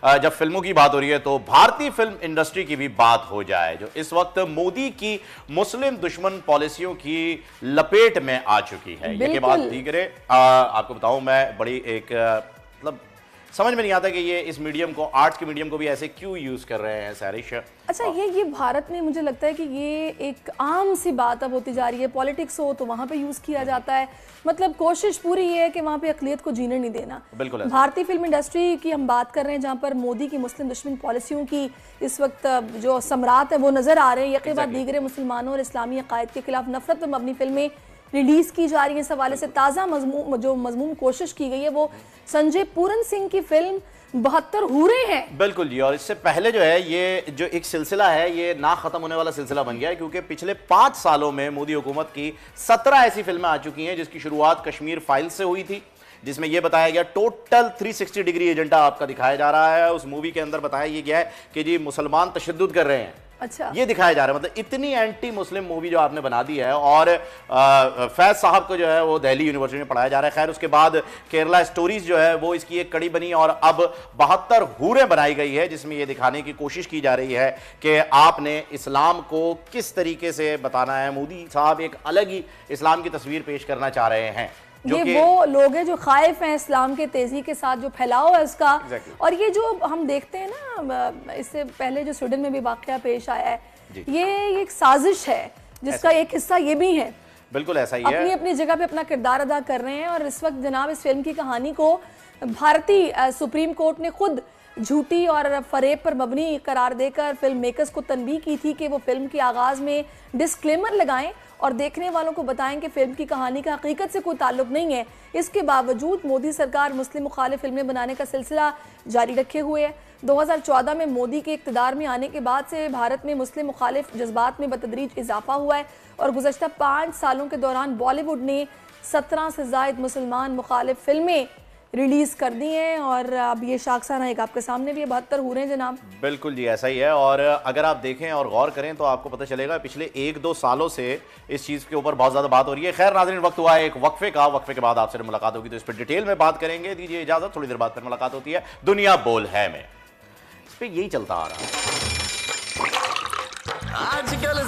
जब फिल्मों की बात हो रही है तो भारतीय फिल्म इंडस्ट्री की भी बात हो जाए, जो इस वक्त मोदी की मुस्लिम दुश्मन पॉलिसियों की लपेट में आ चुकी है। ये के बाद दीगरे आपको बताऊं मैं बड़ी एक मतलब समझ में नहीं आता कि ये इस मीडियम को, आर्ट के मीडियम को भी ऐसे क्यों यूज कर रहे हैं सैरिश। अच्छा, ये भारत में मुझे लगता है कि ये एक आम सी बात अब होती जा रही है। पॉलिटिक्स हो तो वहाँ पे यूज किया जाता है, मतलब कोशिश पूरी ये है कि वहाँ पे अक़लियत को जीने नहीं देना। बिल्कुल भारतीय फिल्म इंडस्ट्री की हम बात कर रहे हैं, जहाँ पर मोदी की मुस्लिम दुश्मन पॉलिसियों की इस वक्त जो सम्राट है वो नजर आ रहे हैं। यक़ीन बाद दीगरे मुसलमानों और इस्लामी अकायद के खिलाफ नफरत पर मबनी फिल्में रिलीज की जा रही है। इस हवाले से ताज़ा मजमूम कोशिश की गई है वो संजय पूरन सिंह की फिल्म 72 हूरे हैं। बिल्कुल जी, और इससे पहले जो है ये जो एक सिलसिला है ये ना खत्म होने वाला सिलसिला बन गया है, क्योंकि पिछले 5 सालों में मोदी हुकूमत की 17 ऐसी फिल्में आ चुकी हैं जिसकी शुरुआत कश्मीर फाइल्स से हुई थी, जिसमें यह बताया गया टोटल 360 डिग्री एजेंडा आपका दिखाया जा रहा है। उस मूवी के अंदर बताया यह गया है कि जी मुसलमान तशद्दुद कर रहे हैं। अच्छा, ये दिखाया जा रहा है, मतलब इतनी एंटी मुस्लिम मूवी जो आपने बना दी है। और फैज साहब को जो है वो दिल्ली यूनिवर्सिटी में पढ़ाया जा रहा है। खैर उसके बाद केरला स्टोरीज जो है वो इसकी एक कड़ी बनी और अब 72 हूरें बनाई गई है, जिसमें ये दिखाने की कोशिश की जा रही है कि आपने इस्लाम को किस तरीके से बताना है। मोदी साहब एक अलग ही इस्लाम की तस्वीर पेश करना चाह रहे हैं। ये वो लोग हैं जो खाइफ हैं इस्लाम के तेजी के साथ जो फैलाव है उसका। और ये जो हम देखते हैं ना, इससे पहले जो स्वीडन में भी वाकया पेश आया है, ये एक साजिश है जिसका एक हिस्सा ये भी है। बिल्कुल ऐसा ही है, अपनी अपनी जगह पे अपना किरदार अदा कर रहे हैं। और इस वक्त जनाब इस फिल्म की कहानी को भारतीय सुप्रीम कोर्ट ने खुद झूठी और फरेब पर मबनी करार देकर फिल्म मेकर्स को तनबीह की थी कि वो फिल्म के आगाज में डिस्क्लेमर लगाएं और देखने वालों को बताएं कि फिल्म की कहानी का हकीकत से कोई ताल्लुक नहीं है। इसके बावजूद मोदी सरकार मुस्लिम मुखालिफ फिल्में बनाने का सिलसिला जारी रखे हुए है। 2014 में मोदी के इक़्तिदार में आने के बाद से भारत में मुस्लिम मुखालिफ जज्बात में बतदरीज इजाफा हुआ है और गुज़श्ता 5 सालों के दौरान बॉलीवुड ने 17 से ज़ायद मुसलमान मुखालिफ फिल्में रिलीज कर दी हैं। और अब ये शाखसाना एक आपके सामने भी 72 हूरें हैं जनाब। बिल्कुल जी ऐसा ही है। और अगर आप देखें और गौर करें तो आपको पता चलेगा पिछले 1-2 सालों से इस चीज़ के ऊपर बहुत ज़्यादा बात हो रही है। खैर नाज़रीन, वक्त हुआ है एक वक्फे का। वक्फे के बाद आपसे मुलाकात होगी तो इस पर डिटेल में बात करेंगे। दीजिए इजाज़त, थोड़ी देर बाद फिर मुलाकात होती है दुनिया बोल है में। इस पर यही चलता आ रहा है आजकल।